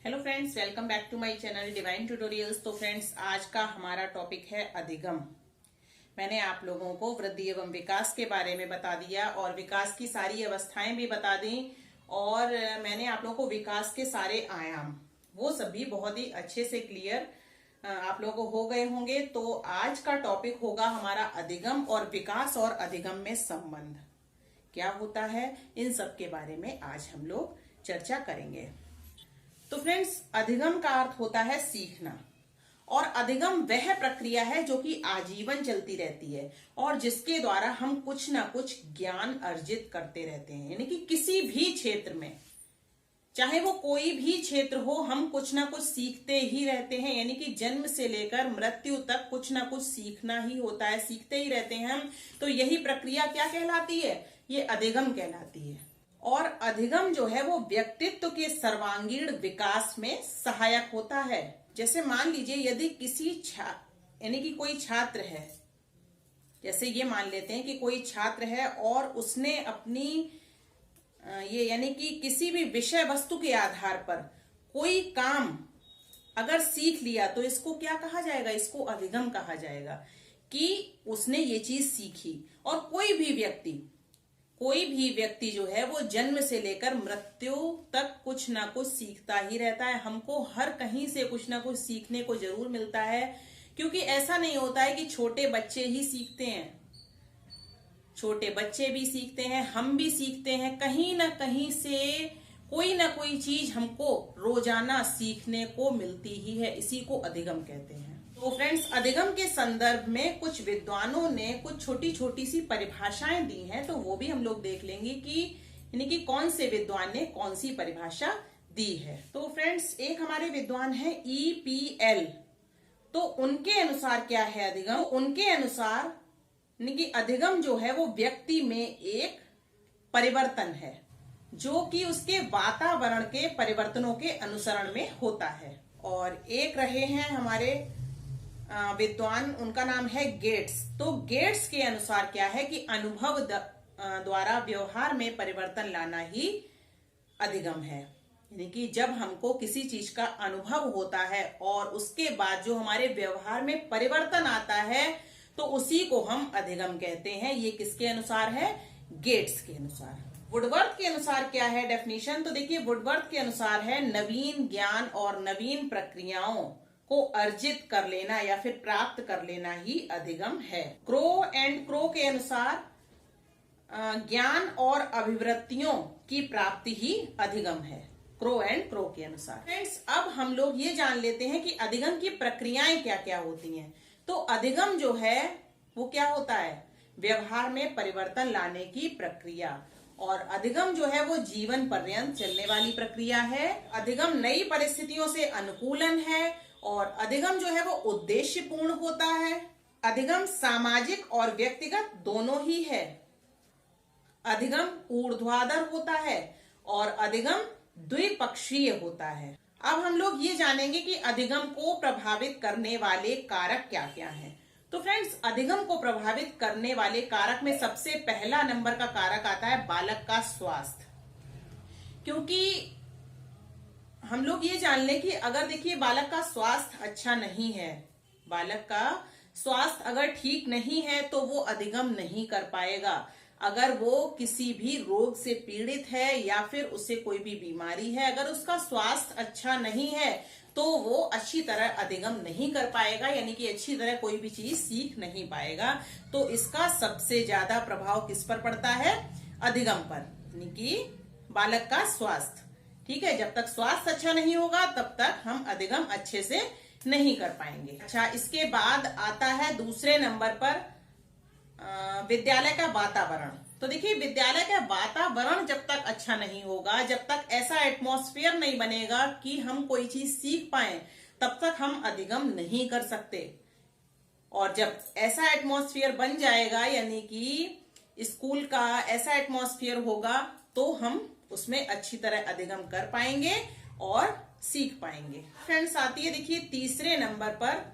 Hello friends, welcome back to my channel divine tutorials. तो friends, आज का हमारा टॉपिक है अधिगम। मैंने आप लोगों को वृद्धि एवं विकास के बारे में बता दिया और विकास की सारी अवस्थाएं भी बता दी और मैंने आप लोगों को विकास के सारे आयाम वो सभी बहुत ही अच्छे से क्लियर आप लोगों को हो गए होंगे। तो आज का टॉपिक होगा हमारा अधिगम और विकास और अधिगम में संबंध क्या होता है, इन सब के बारे में आज हम लोग चर्चा करेंगे। तो फ्रेंड्स, अधिगम का अर्थ होता है सीखना और अधिगम वह प्रक्रिया है जो कि आजीवन चलती रहती है और जिसके द्वारा हम कुछ ना कुछ ज्ञान अर्जित करते रहते हैं। यानी कि किसी भी क्षेत्र में, चाहे वो कोई भी क्षेत्र हो, हम कुछ ना कुछ सीखते ही रहते हैं। यानी कि जन्म से लेकर मृत्यु तक कुछ ना कुछ सीखना ही होता है, सीखते ही रहते हैं हम। तो यही प्रक्रिया क्या कहलाती है? ये अधिगम कहलाती है। और अधिगम जो है वो व्यक्तित्व के सर्वांगीण विकास में सहायक होता है। जैसे मान लीजिए, यदि किसी यानी कि कोई छात्र है, जैसे ये मान लेते हैं कि कोई छात्र है और उसने अपनी ये यानी कि किसी भी विषय वस्तु के आधार पर कोई काम अगर सीख लिया तो इसको क्या कहा जाएगा? इसको अधिगम कहा जाएगा कि उसने ये चीज सीखी। और कोई भी व्यक्ति जो है वो जन्म से लेकर मृत्यु तक कुछ ना कुछ सीखता ही रहता है। हमको हर कहीं से कुछ ना कुछ सीखने को जरूर मिलता है, क्योंकि ऐसा नहीं होता है कि छोटे बच्चे ही सीखते हैं। छोटे बच्चे भी सीखते हैं, हम भी सीखते हैं। कहीं ना कहीं से कोई ना कोई चीज हमको रोजाना सीखने को मिलती ही है। इसी को अधिगम कहते हैं। तो फ्रेंड्स, अधिगम के संदर्भ में कुछ विद्वानों ने कुछ छोटी छोटी सी परिभाषाएं दी हैं, तो वो भी हम लोग देख लेंगे कि यानी कि कौन से विद्वान ने कौन सी परिभाषा दी है। तो फ्रेंड्स, एक हमारे विद्वान है EPL। तो उनके अनुसार क्या है अधिगम? उनके अनुसार यानी कि अधिगम जो है वो व्यक्ति में एक परिवर्तन है जो कि उसके वातावरण के परिवर्तनों के अनुसरण में होता है। और एक रहे हैं हमारे विद्वान, उनका नाम है गेट्स। तो गेट्स के अनुसार क्या है कि अनुभव द्वारा व्यवहार में परिवर्तन लाना ही अधिगम है। यानी कि जब हमको किसी चीज का अनुभव होता है और उसके बाद जो हमारे व्यवहार में परिवर्तन आता है तो उसी को हम अधिगम कहते हैं। ये किसके अनुसार है? गेट्स के अनुसार। वुडवर्थ के अनुसार क्या है डेफिनेशन? तो देखिए, वुडवर्थ के अनुसार है नवीन ज्ञान और नवीन प्रक्रियाओं को अर्जित कर लेना या फिर प्राप्त कर लेना ही अधिगम है। क्रो एंड क्रो के अनुसार ज्ञान और अभिवृत्तियों की प्राप्ति ही अधिगम है। क्रो एंड क्रो के अनुसार। फ्रेंड्स, अब हम लोग ये जान लेते हैं कि अधिगम की प्रक्रियाएं क्या क्या होती हैं। तो अधिगम जो है वो क्या होता है? व्यवहार में परिवर्तन लाने की प्रक्रिया। और अधिगम जो है वो जीवन पर्यंत चलने वाली प्रक्रिया है। अधिगम नई परिस्थितियों से अनुकूलन है और अधिगम जो है वो उद्देश्यपूर्ण होता है। अधिगम सामाजिक और व्यक्तिगत दोनों ही है। अधिगम ऊर्ध्वाधर होता है और अधिगम द्विपक्षीय होता है। अब हम लोग ये जानेंगे कि अधिगम को प्रभावित करने वाले कारक क्या क्या हैं। तो फ्रेंड्स, अधिगम को प्रभावित करने वाले कारक में सबसे पहला नंबर का कारक आता है बालक का स्वास्थ्य। क्योंकि हम लोग ये जान लें कि अगर देखिए बालक का स्वास्थ्य अच्छा नहीं है, बालक का स्वास्थ्य अगर ठीक नहीं है तो वो अधिगम नहीं कर पाएगा। अगर वो किसी भी रोग से पीड़ित है या फिर उसे कोई भी बीमारी है, अगर उसका स्वास्थ्य अच्छा नहीं है तो वो अच्छी तरह अधिगम नहीं कर पाएगा, यानी कि अच्छी तरह कोई भी चीज सीख नहीं पाएगा। तो इसका सबसे ज्यादा प्रभाव किस पर पड़ता है? अधिगम पर, यानी कि बालक का स्वास्थ्य। ठीक है, जब तक स्वास्थ्य अच्छा नहीं होगा तब तक हम अधिगम अच्छे से नहीं कर पाएंगे। अच्छा, इसके बाद आता है दूसरे नंबर पर विद्यालय का वातावरण। तो देखिए, विद्यालय का वातावरण जब तक अच्छा नहीं होगा, जब तक ऐसा एटमॉस्फेयर नहीं बनेगा कि हम कोई चीज सीख पाए, तब तक हम अधिगम नहीं कर सकते। और जब ऐसा एटमॉस्फेयर बन जाएगा, यानी कि स्कूल का ऐसा एटमॉस्फेयर होगा, तो हम उसमें अच्छी तरह अधिगम कर पाएंगे और सीख पाएंगे। फ्रेंड्स, आती है देखिए तीसरे नंबर पर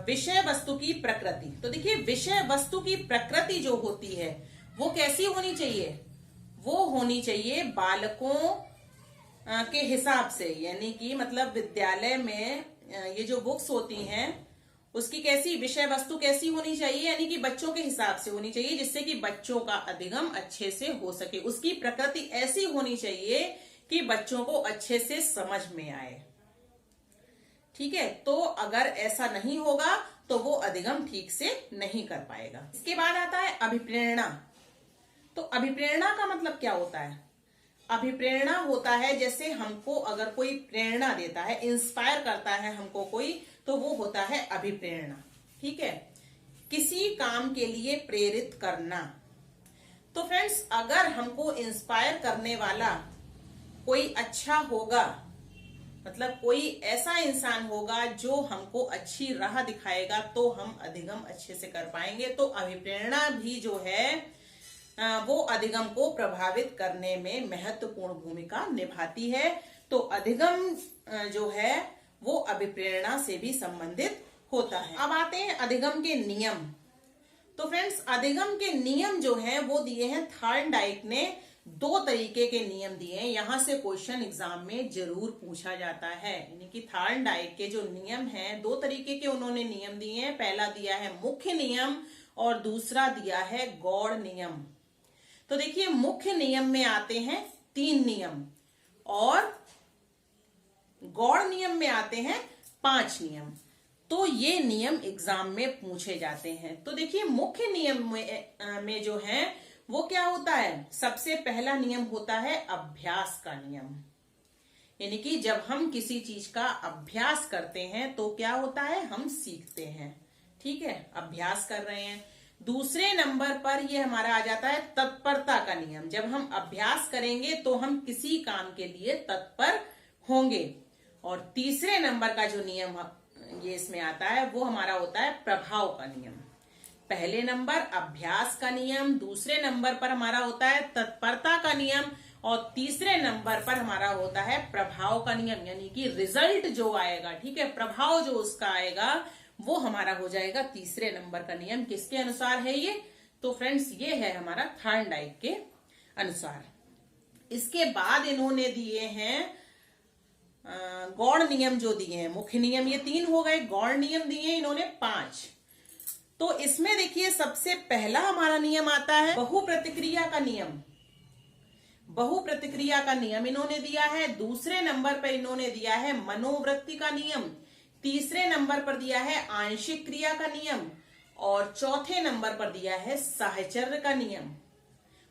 विषय वस्तु की प्रकृति। तो देखिए, विषय वस्तु की प्रकृति जो होती है वो कैसी होनी चाहिए? वो होनी चाहिए बालकों के हिसाब से, यानी कि मतलब विद्यालय में ये जो बुक्स होती हैं उसकी कैसी विषय वस्तु कैसी होनी चाहिए, यानी कि बच्चों के हिसाब से होनी चाहिए, जिससे कि बच्चों का अधिगम अच्छे से हो सके। उसकी प्रकृति ऐसी होनी चाहिए कि बच्चों को अच्छे से समझ में आए। ठीक है, तो अगर ऐसा नहीं होगा तो वो अधिगम ठीक से नहीं कर पाएगा। इसके बाद आता है अभिप्रेरणा। तो अभिप्रेरणा का मतलब क्या होता है? अभिप्रेरणा होता है जैसे हमको अगर कोई प्रेरणा देता है, इंस्पायर करता है हमको कोई, तो वो होता है अभिप्रेरणा। ठीक है, किसी काम के लिए प्रेरित करना। तो फ्रेंड्स, अगर हमको इंस्पायर करने वाला कोई अच्छा होगा, मतलब कोई ऐसा इंसान होगा जो हमको अच्छी राह दिखाएगा, तो हम अधिगम अच्छे से कर पाएंगे। तो अभिप्रेरणा भी जो है वो अधिगम को प्रभावित करने में महत्वपूर्ण भूमिका निभाती है। तो अधिगम जो है वो अभिप्रेरणा से भी संबंधित होता है। अब आते हैं अधिगम के नियम। तो फ्रेंड्स, अधिगम के नियम जो हैं वो दिए हैं थॉर्नडाइक ने। 2 तरीके के नियम दिए हैं, यहां से क्वेश्चन एग्जाम में जरूर पूछा जाता है। यानी कि थॉर्नडाइक के जो नियम हैं 2 तरीके के उन्होंने नियम दिए हैं। पहला दिया है मुख्य नियम और दूसरा दिया है गौड़ नियम। तो देखिए, मुख्य नियम में आते हैं 3 नियम और गौड़ नियम में आते हैं 5 नियम। तो ये नियम एग्जाम में पूछे जाते हैं। तो देखिए, मुख्य नियम में जो है वो क्या होता है? सबसे पहला नियम होता है अभ्यास का नियम। यानी कि जब हम किसी चीज का अभ्यास करते हैं तो क्या होता है? हम सीखते हैं। ठीक है, अभ्यास कर रहे हैं। दूसरे नंबर पर ये हमारा आ जाता है तत्परता का नियम। जब हम अभ्यास करेंगे तो हम किसी काम के लिए तत्पर होंगे। और तीसरे नंबर का जो नियम ये इसमें आता है वो हमारा होता है प्रभाव का नियम। पहले नंबर अभ्यास का नियम, दूसरे नंबर पर हमारा होता है तत्परता का नियम और तीसरे नंबर पर हमारा होता है प्रभाव का नियम। यानी कि रिजल्ट जो आएगा, ठीक है, प्रभाव जो उसका आएगा वो हमारा हो जाएगा तीसरे नंबर का नियम। किसके अनुसार है ये? तो फ्रेंड्स, ये है हमारा थॉर्नडाइक के अनुसार। इसके बाद इन्होंने दिए हैं गौड़ नियम जो दिए हैं। मुख्य नियम ये 3 हो गए, गौड़ नियम दिए इन्होंने 5। तो इसमें देखिए, सबसे पहला हमारा नियम आता है बहुप्रतिक्रिया का नियम। बहुप्रतिक्रिया का नियम इन्होंने दिया है। दूसरे नंबर पर इन्होंने दिया है मनोवृत्ति का नियम। तीसरे नंबर पर दिया है आंशिक क्रिया का नियम और चौथे नंबर पर दिया है साहचर्य का नियम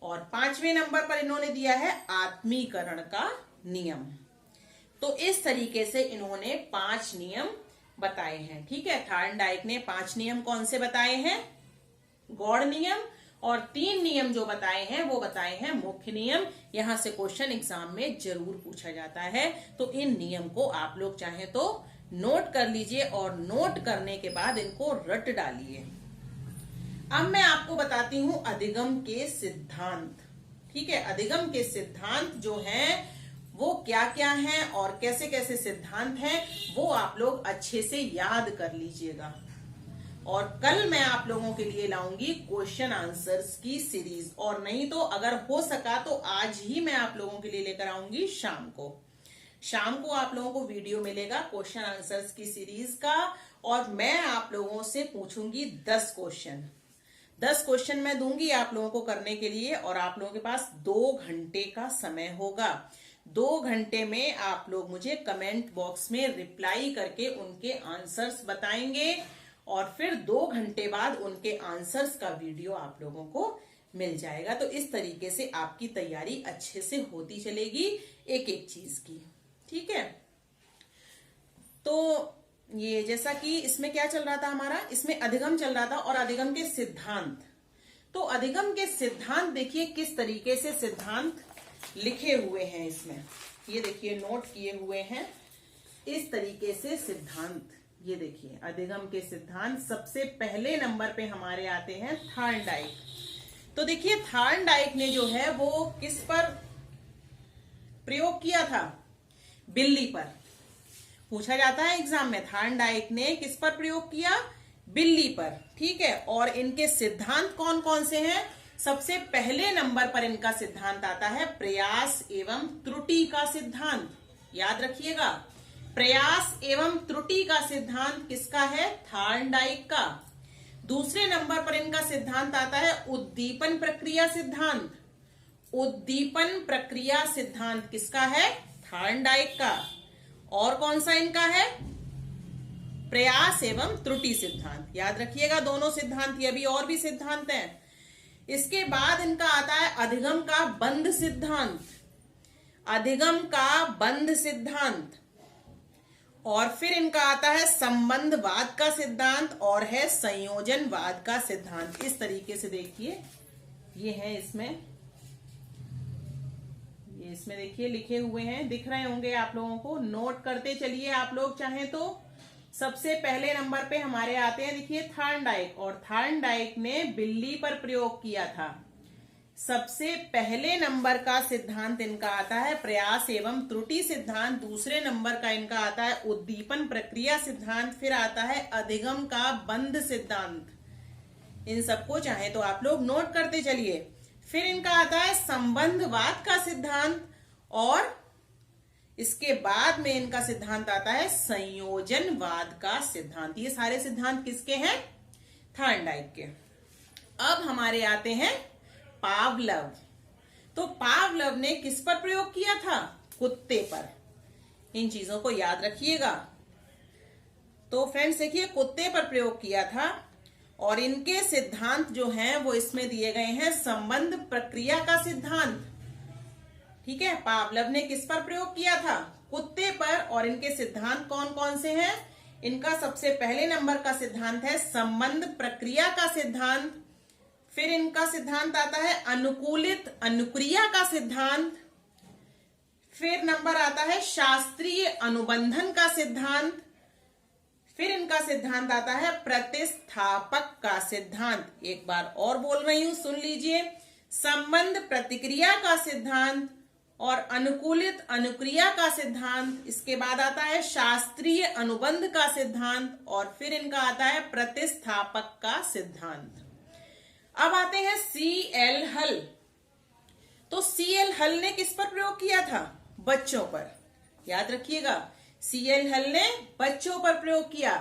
और 5वें नंबर पर इन्होंने दिया है आत्मीकरण का नियम। तो इस तरीके से इन्होंने 5 नियम बताए हैं। ठीक है, थॉर्नडाइक ने 5 नियम कौन से बताए हैं? गौड़ नियम। और 3 नियम जो बताए हैं वो बताए हैं मुख्य नियम। यहां से क्वेश्चन एग्जाम में जरूर पूछा जाता है। तो इन नियम को आप लोग चाहें तो नोट कर लीजिए और नोट करने के बाद इनको रट डालिए। अब मैं आपको बताती हूं अधिगम के सिद्धांत। ठीक है, अधिगम के सिद्धांत जो हैं वो क्या क्या हैं और कैसे कैसे सिद्धांत हैं वो आप लोग अच्छे से याद कर लीजिएगा। और कल मैं आप लोगों के लिए लाऊंगी क्वेश्चन आंसर्स की सीरीज, और नहीं तो अगर हो सका तो आज ही मैं आप लोगों के लिए लेकर आऊंगी शाम को आप लोगों को वीडियो मिलेगा क्वेश्चन आंसर्स की सीरीज का। और मैं आप लोगों से पूछूंगी 10 क्वेश्चन। 10 क्वेश्चन मैं दूंगी आप लोगों को करने के लिए और आप लोगों के पास 2 घंटे का समय होगा। 2 घंटे में आप लोग मुझे कमेंट बॉक्स में रिप्लाई करके उनके आंसर्स बताएंगे और फिर 2 घंटे बाद उनके आंसर्स का वीडियो आप लोगों को मिल जाएगा। तो इस तरीके से आपकी तैयारी अच्छे से होती चलेगी एक एक चीज की। ठीक है, तो ये जैसा कि इसमें क्या चल रहा था हमारा, इसमें अधिगम चल रहा था और अधिगम के सिद्धांत। तो अधिगम के सिद्धांत देखिए किस तरीके से सिद्धांत लिखे हुए हैं इसमें, ये देखिए नोट किए हुए हैं इस तरीके से सिद्धांत। ये देखिए अधिगम के सिद्धांत सबसे पहले नंबर पे हमारे आते हैं थॉर्नडाइक। तो देखिए थॉर्नडाइक ने जो है वो किस पर प्रयोग किया था? बिल्ली पर। पूछा जाता है एग्जाम में थॉर्नडाइक ने किस पर प्रयोग किया? बिल्ली पर। ठीक है, और इनके सिद्धांत कौन कौन से हैं? सबसे पहले नंबर पर इनका सिद्धांत आता है प्रयास एवं त्रुटि का सिद्धांत। याद रखिएगा, प्रयास एवं त्रुटि का सिद्धांत किसका है? थॉर्नडाइक का। दूसरे नंबर पर इनका सिद्धांत आता है उद्दीपन प्रक्रिया सिद्धांत। उद्दीपन प्रक्रिया सिद्धांत किसका है? थॉर्नडाइक का। और कौन सा इनका है? प्रयास एवं त्रुटि सिद्धांत। याद रखिएगा दोनों सिद्धांत, ये अभी और भी सिद्धांत हैं। इसके बाद इनका आता है अधिगम का बंध सिद्धांत। अधिगम का बंध सिद्धांत। और फिर इनका आता है संबंधवाद का सिद्धांत और है संयोजनवाद का सिद्धांत। इस तरीके से देखिए, ये है इसमें, ये इसमें देखिए लिखे हुए हैं, दिख रहे होंगे आप लोगों को। नोट करते चलिए आप लोग चाहें तो। सबसे पहले नंबर पे हमारे आते हैं, देखिए थॉर्नडाइक। और थॉर्नडाइक ने बिल्ली पर प्रयोग किया था। सबसे पहले नंबर का सिद्धांत इनका आता है प्रयास एवं त्रुटि सिद्धांत। दूसरे नंबर का इनका आता है उद्दीपन प्रक्रिया सिद्धांत। फिर आता है अधिगम का बंध सिद्धांत। इन सबको चाहे तो आप लोग नोट करते चलिए। फिर इनका आता है संबंधवाद का सिद्धांत और इसके बाद में इनका सिद्धांत आता है संयोजनवाद का सिद्धांत। ये सारे सिद्धांत किसके हैं? थॉर्नडाइक के। अब हमारे आते हैं पावलव। तो पावलव ने किस पर प्रयोग किया था? कुत्ते पर। इन चीजों को याद रखिएगा। तो फ्रेंड्स देखिए, कुत्ते पर प्रयोग किया था और इनके सिद्धांत जो हैं वो इसमें दिए गए हैं संबंध प्रक्रिया का सिद्धांत। ठीक है, पावलव ने किस पर प्रयोग किया था? कुत्ते पर। और इनके सिद्धांत कौन कौन से हैं? इनका सबसे पहले नंबर का सिद्धांत है संबंध प्रक्रिया का सिद्धांत। फिर इनका सिद्धांत आता है अनुकूलित अनुक्रिया का सिद्धांत। फिर नंबर आता है शास्त्रीय अनुबंधन का सिद्धांत। फिर इनका सिद्धांत आता है प्रतिस्थापक का सिद्धांत। एक बार और बोल रही हूं, सुन लीजिए। संबंध प्रतिक्रिया का सिद्धांत और अनुकूलित अनुक्रिया का सिद्धांत। इसके बाद आता है शास्त्रीय अनुबंध का सिद्धांत और फिर इनका आता है प्रतिस्थापक का सिद्धांत। अब आते हैं C.L. हल। तो C.L. हल ने किस पर प्रयोग किया था? बच्चों पर। याद रखिएगा, C.L. हल ने बच्चों पर प्रयोग किया।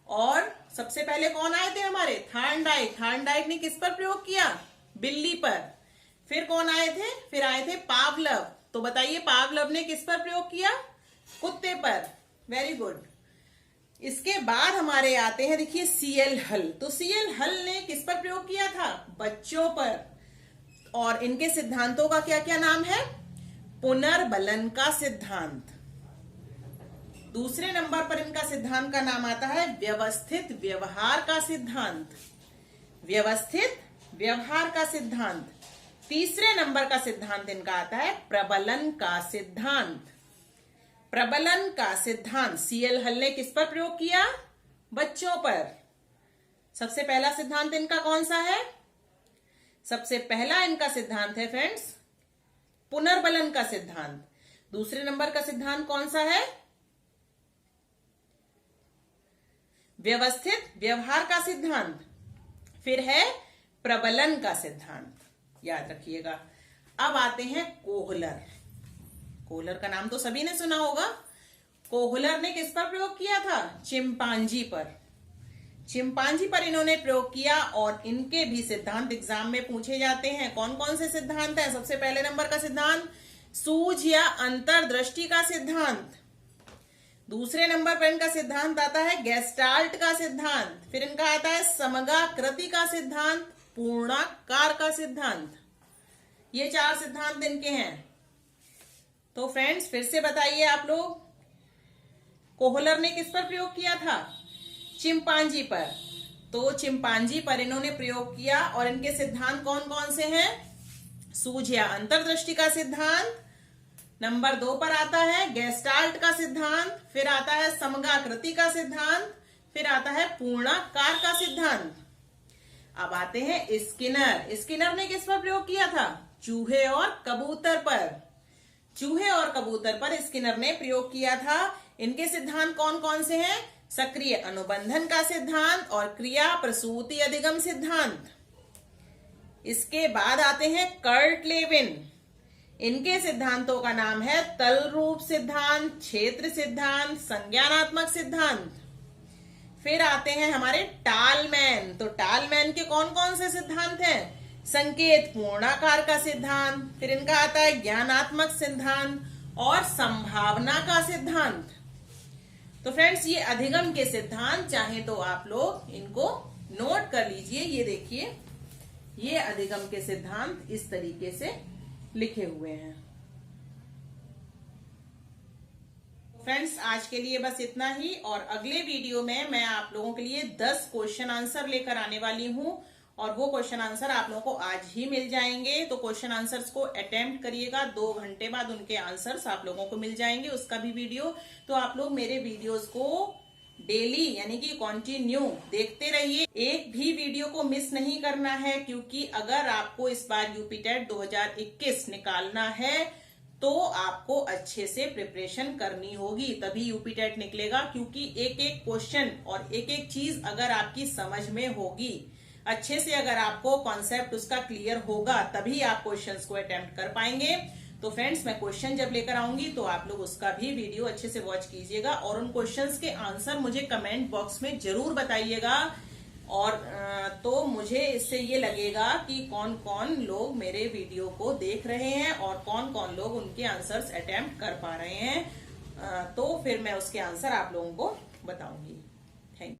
और सबसे पहले कौन आए थे हमारे? थॉर्नडाइक। थॉर्नडाइक ने किस पर प्रयोग किया? बिल्ली पर। फिर कौन आए थे? फिर आए थे पावलव। तो बताइए पावलव ने किस पर प्रयोग किया? कुत्ते पर। Very good. इसके बाद हमारे आते हैं, देखिए C.L. हल। तो C.L. हल ने किस पर प्रयोग किया था? बच्चों पर। और इनके सिद्धांतों का क्या क्या नाम है? पुनर्बलन का सिद्धांत। दूसरे नंबर पर इनका सिद्धांत का नाम आता है व्यवस्थित व्यवहार का सिद्धांत। व्यवस्थित व्यवहार का सिद्धांत। तीसरे नंबर का सिद्धांत इनका आता है प्रबलन का सिद्धांत। प्रबलन का सिद्धांत C.L. हल ने किस पर प्रयोग किया? बच्चों पर। सबसे पहला सिद्धांत इनका कौन सा है? सबसे पहला इनका सिद्धांत है फ्रेंड्स पुनर्बलन का सिद्धांत। दूसरे नंबर का सिद्धांत कौन सा है? व्यवस्थित व्यवहार का सिद्धांत। फिर है प्रबलन का सिद्धांत। याद रखिएगा। अब आते हैं कोहलर। कोहलर का नाम तो सभी ने सुना होगा। कोहलर ने किस पर प्रयोग किया था? चिंपांजी पर। चिंपांजी पर इन्होंने प्रयोग किया और इनके भी सिद्धांत एग्जाम में पूछे जाते हैं। कौन कौन से सिद्धांत हैं? सबसे पहले नंबर का सिद्धांत सूझ या अंतर्दृष्टि का सिद्धांत। दूसरे नंबर पर इनका सिद्धांत आता है गेस्टाल्ट का सिद्धांत। फिर इनका आता है समगाकृति का सिद्धांत, पूर्णाकार का सिद्धांत। ये चार सिद्धांत इनके हैं। तो फ्रेंड्स फिर से बताइए आप लोग, कोहलर ने किस पर प्रयोग किया था? चिंपांजी पर। तो चिंपांजी पर इन्होंने प्रयोग किया और इनके सिद्धांत कौन कौन से हैं? सूझ या अंतर्दृष्टि का सिद्धांत। नंबर 2 पर आता है गेस्टाल्ट का सिद्धांत। फिर आता है समगाकृति का सिद्धांत। फिर आता है पूर्णाकार का सिद्धांत। अब आते हैं स्किनर। स्किनर ने किस पर प्रयोग किया था? चूहे और कबूतर पर। चूहे और कबूतर पर स्किनर ने प्रयोग किया था। इनके सिद्धांत कौन कौन से हैं? सक्रिय अनुबंधन का सिद्धांत और क्रिया प्रसूति अधिगम सिद्धांत। इसके बाद आते हैं कर्ट लेविन। इनके सिद्धांतों का नाम है तल रूप सिद्धांत, क्षेत्र सिद्धांत, संज्ञानात्मक सिद्धांत। फिर आते हैं हमारे टालमैन। तो टालमैन के कौन कौन से सिद्धांत हैं? संकेत पूर्णाकार का सिद्धांत, फिर इनका आता है ज्ञानात्मक सिद्धांत और संभावना का सिद्धांत। तो फ्रेंड्स, ये अधिगम के सिद्धांत चाहे तो आप लोग इनको नोट कर लीजिए। ये देखिए, ये अधिगम के सिद्धांत इस तरीके से लिखे हुए हैं। फ्रेंड्स, आज के लिए बस इतना ही, और अगले वीडियो में मैं आप लोगों के लिए 10 क्वेश्चन आंसर लेकर आने वाली हूं, और वो क्वेश्चन आंसर आप लोगों को आज ही मिल जाएंगे। तो क्वेश्चन आंसर्स को अटेम्प्ट करिएगा, 2 घंटे बाद उनके आंसर्स आप लोगों को मिल जाएंगे, उसका भी वीडियो। तो आप लोग मेरे वीडियोस को डेली यानी कि कंटिन्यू देखते रहिए, एक भी वीडियो को मिस नहीं करना है, क्योंकि अगर आपको इस बार यूपी टेट 2021 निकालना है तो आपको अच्छे से प्रिपरेशन करनी होगी, तभी यूपी टेट निकलेगा। क्योंकि एक एक क्वेश्चन और एक एक चीज अगर आपकी समझ में होगी, अच्छे से अगर आपको कॉन्सेप्ट उसका क्लियर होगा, तभी आप क्वेश्चंस को अटेम्प्ट कर पाएंगे। तो फ्रेंड्स, मैं क्वेश्चन जब लेकर आऊंगी तो आप लोग उसका भी वीडियो अच्छे से वॉच कीजिएगा, और उन क्वेश्चंस के आंसर मुझे कमेंट बॉक्स में जरूर बताइएगा। और तो मुझे इससे ये लगेगा कि कौन कौन लोग मेरे वीडियो को देख रहे हैं और कौन कौन लोग उनके आंसर्स अटेम्प्ट कर पा रहे हैं, तो फिर मैं उसके आंसर आप लोगों को बताऊंगी।